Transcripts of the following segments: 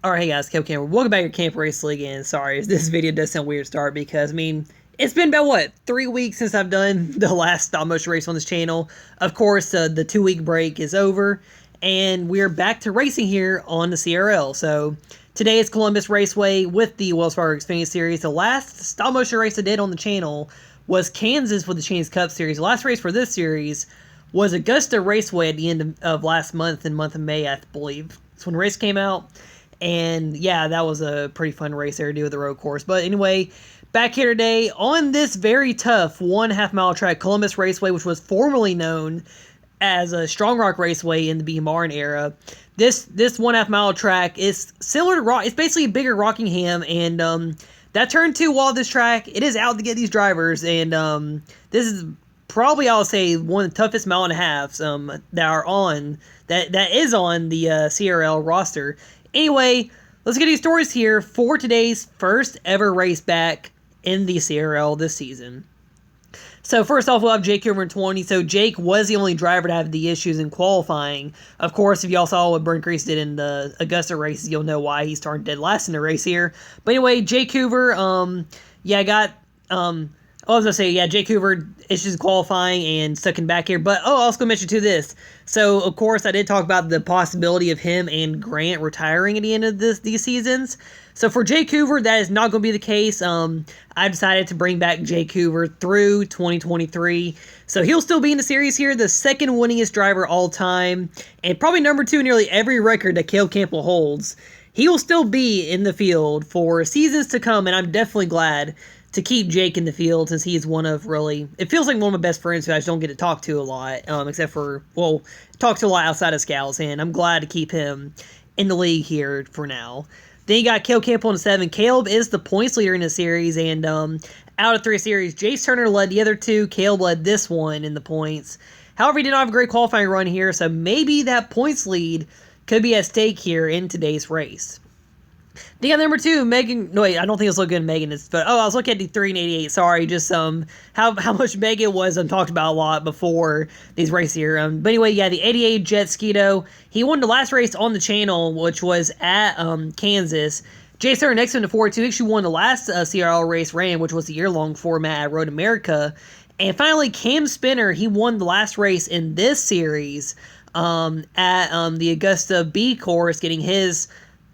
Alright, hey guys, Camper. Welcome back to Camp Race League, and sorry if this video does sound weird to start because, it's been about, what, 3 weeks since I've done the last stop motion race on this channel. Of course, the 2-week break is over, and we're back to racing here on the CRL. So, today is Columbus Raceway with the Wells Fargo Xfinity Series. The last stop motion race I did on the channel was Kansas with the Chains Cup Series. The last race for this series was Augusta Raceway at the end of last month, in the month of May, I believe. That's when the race came out. And yeah, that was a pretty fun race there to do with the road course. But anyway, back here today on this very tough 1.5 mile track, Columbus Raceway, which was formerly known as a Strong Rock Raceway in the B. Martin era. This 1.5 mile track is similar to Rock. It's basically a bigger Rockingham, and that turn 2 wall of this track, it is out to get these drivers. And this is probably, I would say, one of the toughest 1.5 miles that are on that is on the CRL roster. Anyway, let's get these stories here for today's first ever race back in the CRL this season. So first off, we'll have Jake over in 20. So Jake was the only driver to have the issues in qualifying. Of course, if y'all saw what Brent Crease did in the Augusta races, you'll know why he's starting dead last in the race here. But anyway, Jake Hoover, Jake Hoover issues qualifying and stuck in back here. But, I was going to mention this. So, of course, I did talk about the possibility of him and Grant retiring at the end of these seasons. So, for Jake Hoover, that is not going to be the case. I decided to bring back Jake Hoover through 2023. So, he'll still be in the series here, the second winningest driver all time, and probably number 2 in nearly every record that Caleb Campbell holds. He will still be in the field for seasons to come, and I'm definitely glad to keep Jake in the field, since he is it feels like one of my best friends who I just don't get to talk to a lot, except for, talk to a lot outside of Scouts, and I'm glad to keep him in the league here for now. Then you got Caleb Campbell in 7. Caleb is the points leader in the series, and out of 3 series, Jace Turner led the other 2, Caleb led this one in the points. However, he did not have a great qualifying run here, so maybe that points lead could be at stake here in today's race. Then got number 2, Megan. No, wait, I don't think it's looking good in Megan. I was looking at the 3 and 88. Sorry, just how much Megan was talked about a lot before these races here. But anyway, yeah, the 88 Jet Skeeto. He won the last race on the channel, which was at Kansas. Jay Turner next to him to 42. He actually won the last CRL race ran, which was the year-long format at Road America. And finally, Cam Spinner. He won the last race in this series at the Augusta B course, getting his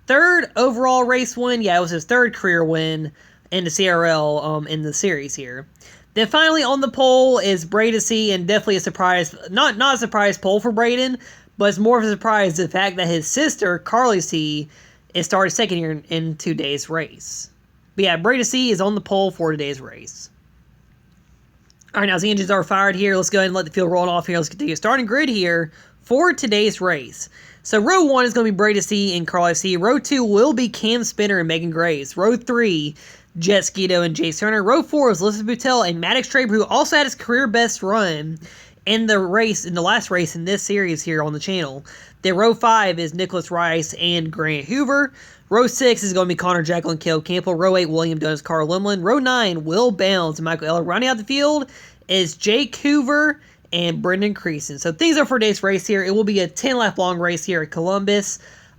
3rd overall race win. Yeah, it was his 3rd career win in the CRL in the series here. Then finally on the pole is Braden C, and definitely a surprise, not a surprise pole for Braden, but it's more of a surprise the fact that his sister, Carly C, is started second here in today's race. But yeah, Braden C is on the pole for today's race. Alright, now as the engines are fired here, let's go ahead and let the field roll off here. Let's continue starting grid here for today's race. So, row 1 is going to be Brady C and Carl C. Row 2 will be Cam Spinner and Megan Graves. Row 3, Jet Skeeto and Jace Turner. Row 4 is Elizabeth Boutel and Maddox Traber, who also had his career best run in the last race in this series here on the channel. Then row 5 is Nicholas Rice and Grant Hoover. Row 6 is going to be Connor Jekyll and Caleb Campbell. Row 8, William Donis, Carl Limlin. Row 9, Will Bounds and Michael Eller. Rounding out the field is Jake Hoover and Brendan Creason. So things are for today's race here. It will be a 10-lap long race here at Columbus.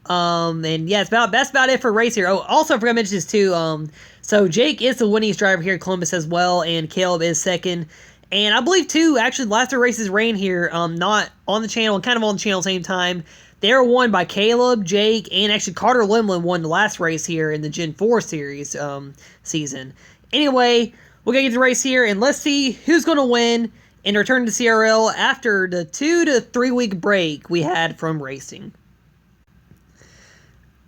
And yeah, that's about it for race here. Oh, also I forgot to mention this too. So Jake is the winningest driver here at Columbus as well, and Caleb is second. And I believe too, actually, the last 2 races ran here, not on the channel and kind of on the channel at the same time. They were won by Caleb, Jake, and actually Carter Limlin won the last race here in the Gen 4 series season. Anyway, we're going to get the race here, and let's see who's going to win and return to CRL after the 2 to 3 week break we had from racing.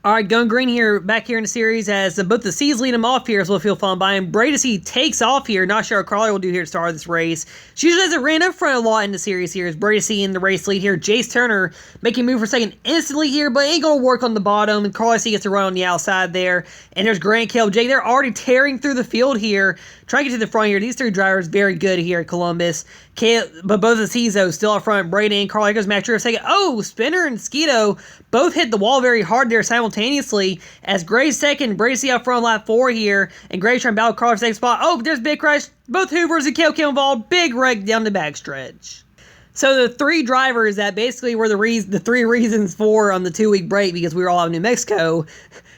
Alright, going green here, back here in the series, as both the C's lead him off here, as we'll feel fun by him. Brady C takes off here. Not sure what Carly will do here to start this race. She usually doesn't ran up front a lot in the series here, as Brady C in the race lead here. Jace Turner making a move for second instantly here, but ain't going to work on the bottom. And Carly C gets to run on the outside there. And there's Grant, Caleb, Jake. They're already tearing through the field here, trying to get to the front here. These 3 drivers very good here at Columbus. But both of the C's, though, still up front. Brady and Carly. Here goes Matt Drew second. Oh, Spinner and Skeeto both hit the wall very hard there simultaneously, as Gray's second, Brady C out front lap 4 here, and Gray's trying to battle Carly for second spot. Oh, there's big crash. Both Hoovers and Caleb involved. Big wreck down the backstretch. So the three drivers that basically were the three reasons for the 2-week break, because we were all out in New Mexico,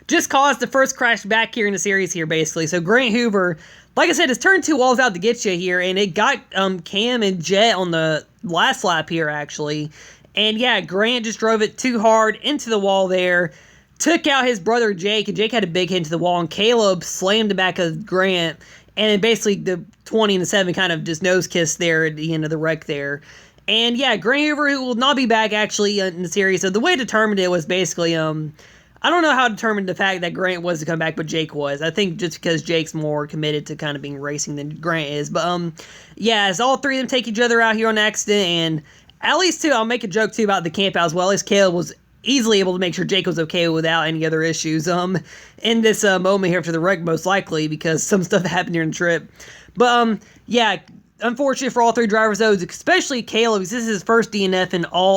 just caused the first crash back here in the series here, basically. So Grant Hoover, like I said, has turned 2 walls out to get you here, and it got Cam and Jet on the last lap here, actually. And yeah, Grant just drove it too hard into the wall there, took out his brother Jake, and Jake had a big hit into the wall, and Caleb slammed the back of Grant, and then basically the 20 and the 7 kind of just nose kissed there at the end of the wreck there. And yeah, Grant Hoover will not be back actually in the series. So the way I determined it was basically, I don't know how to determine the fact that Grant was to come back, but Jake was. I think just because Jake's more committed to kind of being racing than Grant is. But yeah, as all three of them take each other out here on accident, and at least too, I'll make a joke too about the camp out as well. At least Caleb was easily able to make sure Jake was okay without any other issues in this moment here after the wreck, most likely, because some stuff happened during the trip. But yeah, unfortunate for all three drivers though, especially Caleb, because this is his first DNF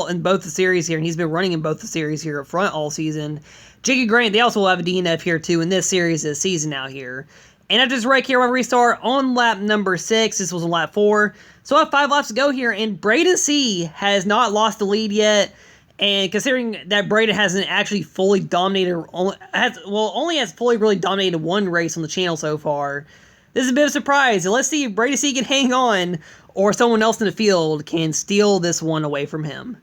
in both the series here, and he's been running in both the series here up front all season. Jake and Grant, they also will have a DNF here too in this series this season out here. And after this wreck here, we'll restart on lap number 6. This was on lap 4. So I have 5 laps to go here, and Braden C has not lost the lead yet. And considering that Braden hasn't actually fully dominated, only has fully really dominated one race on the channel so far, this is a bit of a surprise. And let's see if Braden C can hang on, or someone else in the field can steal this one away from him.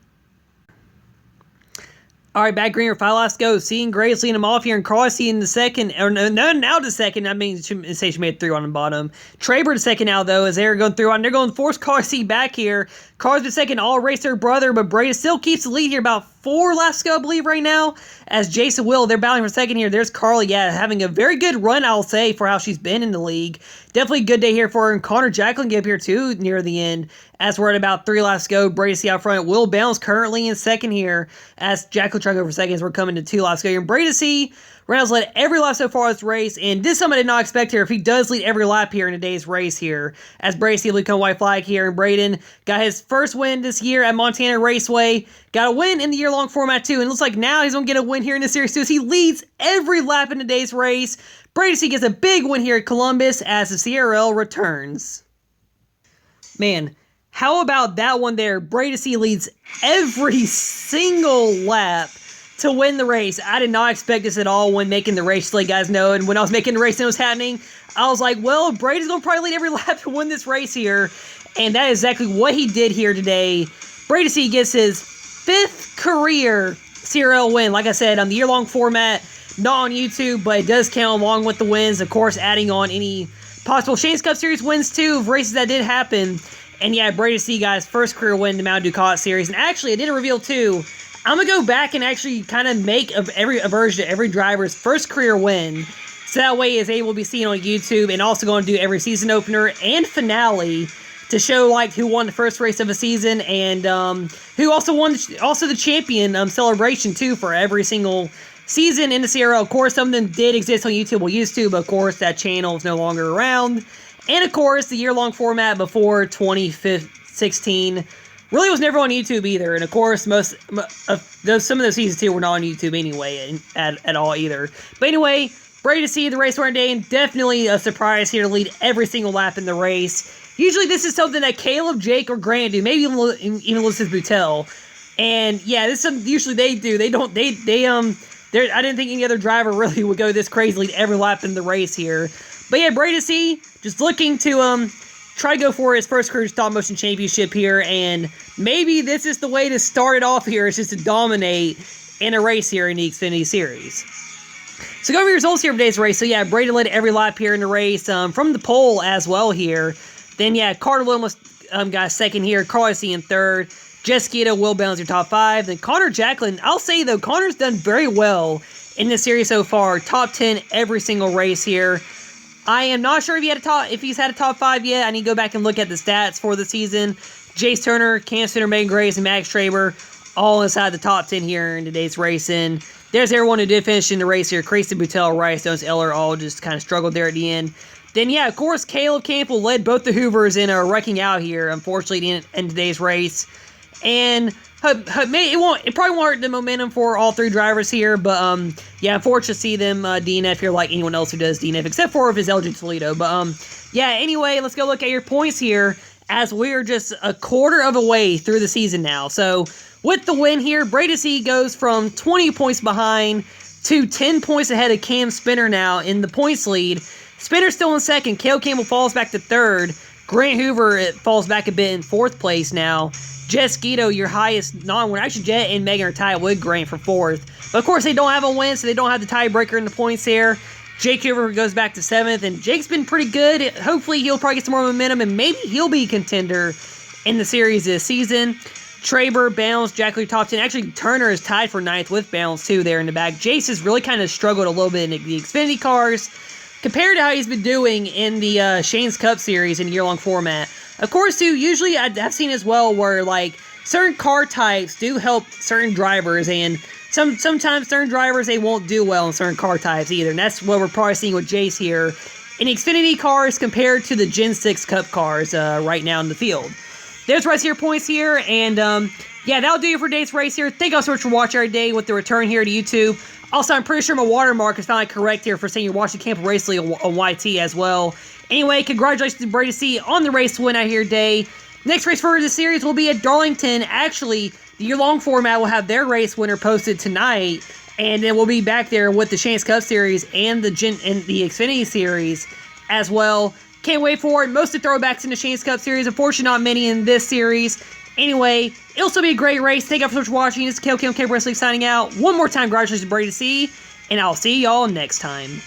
All right, back green, 5 laps to go. Seeing Grace leading him off here, and Crossy in the second, or no, now the second. I mean, say she made 3 on the bottom. Traber the second now, though, as they're going through on. They're going to force Crossy back here. Crosby second, all race their brother, but Braden still keeps the lead here. About 4 laps to go, I believe, right now. As Jason Will, they're battling for second here. There's Carly, yeah, having a very good run, I'll say, for how she's been in the league. Definitely a good day here for her. And Connor Jacqueline get up here, too, near the end. As we're at about 3 laps to go, Brady C out front. Will Bounce currently in second here. As Jacqueline trying to go for second, as we're coming to 2 laps to go here. And Brady C, Reynolds led every lap so far this race, and this is something I did not expect here. If he does lead every lap here in today's race here, as Brady C will become white flag here, and Braden got his first win this year at Montana Raceway. Got a win in the year-long format too, and looks like now he's going to get a win here in the series too, as he leads every lap in today's race. Brady C gets a big win here at Columbus as the CRL returns. Man, how about that one there? Brady C leads every single lap to win the race. I did not expect this at all when making the race, to let you guys know. And when I was making the race and it was happening, I was like, well, Brady's going to probably lead every lap to win this race here. And that is exactly what he did here today. Brady C gets his 5th career CRL win. Like I said, on the year-long format, not on YouTube, but it does count along with the wins. Of course, adding on any possible Shane's Cup Series wins too of races that did happen. And yeah, Brady C, guys, first career win in the Mountain Dew Series. And actually, I did a reveal too. I'm going to go back and actually kind of make a version of every driver's first career win. So that way it's able to be seen on YouTube, and also going to do every season opener and finale to show like who won the first race of a season, and who also won the champion celebration too for every single season in the CRL. Of course, some of them did exist on YouTube or used to, but of course that channel is no longer around. And of course, the year-long format before 2016 really was never on YouTube either. And of course, some of those seasons too were not on YouTube anyway at all either. But anyway, Brady to see the race we're in today, and definitely a surprise here to lead every single lap in the race. Usually this is something that Caleb, Jake, or Grant do, maybe even Ulysses Boutel. And yeah, this is something usually they do. I didn't think any other driver really would go this crazy, lead every lap in the race here. But yeah, Brady C just looking to try to go for his first career stop motion championship here, and maybe this is the way to start it off here. It's just to dominate in a race here in the Xfinity Series. So go over your results here for today's race. So yeah, Brady led every lap here in the race from the pole as well here. Then yeah, Carter Williams got second here, Carly C in third, Jessica Will Bounds your top 5. Then Connor Jacqueline, I'll say though, Connor's done very well in this series so far. Top 10 every single race here. I am not sure if he's had a top 5 yet. I need to go back and look at the stats for the season. Jace Turner, Cam Center, Megan Grace, and Max Traber all inside the top 10 here in today's race. And there's everyone who did finish in the race here. Crazy Boutel, Rice, Jones, Eller all just kind of struggled there at the end. Then, yeah, of course, Caleb Campbell led both the Hoovers in a wrecking out here, unfortunately, in today's race. And it probably won't hurt the momentum for all 3 drivers here, but, yeah, unfortunate to see them DNF here like anyone else who does DNF, except for if it's LG Toledo. But, yeah, anyway, let's go look at your points here. as we're just a quarter of a way through the season now. So with the win here, Bradesy goes from 20 points behind to 10 points ahead of Cam Spinner now in the points lead. Spinner's still in second. Cale Campbell falls back to third. Grant Hoover falls back a bit in fourth place now. Jess Guido, your highest non-winner. Actually, Jet and Megan are tied with Grant for fourth. But of course, they don't have a win, so they don't have the tiebreaker in the points here. Jake Hoover goes back to seventh, and Jake's been pretty good. Hopefully, he'll probably get some more momentum, and maybe he'll be a contender in the series this season. Traber, Bounce, Jack Lee top 10. Actually, Turner is tied for ninth with Bounce, too, there in the back. Jace has really kind of struggled a little bit in the Xfinity cars compared to how he's been doing in the Shane's Cup series in year-long format. Of course, too, usually I've seen as well where, like, certain car types do help certain drivers, and sometimes certain drivers, they won't do well in certain car types either, and that's what we're probably seeing with Jace here in Xfinity cars compared to the Gen 6 Cup cars right now in the field. There's race here points here, and yeah, that'll do it for today's race here. Thank you all so much for watching every day with the return here to YouTube. Also, I'm pretty sure my watermark is finally correct here for saying you're watching Campbell Race League on YT as well. Anyway, congratulations to Bradesy on the race win out here today. Next race for the series will be at Darlington. Actually, the year-long format will have their race winner posted tonight, and then we'll be back there with the Shane's Cup Series and the Xfinity Series as well. Can't wait for it. Most of the throwbacks in the Shane's Cup Series. Unfortunately, not many in this series. Anyway, it'll still be a great race. Thank you all so much for watching. This is Campbell Wrestling signing out. One more time, congratulations to Bradesy, and I'll see y'all next time.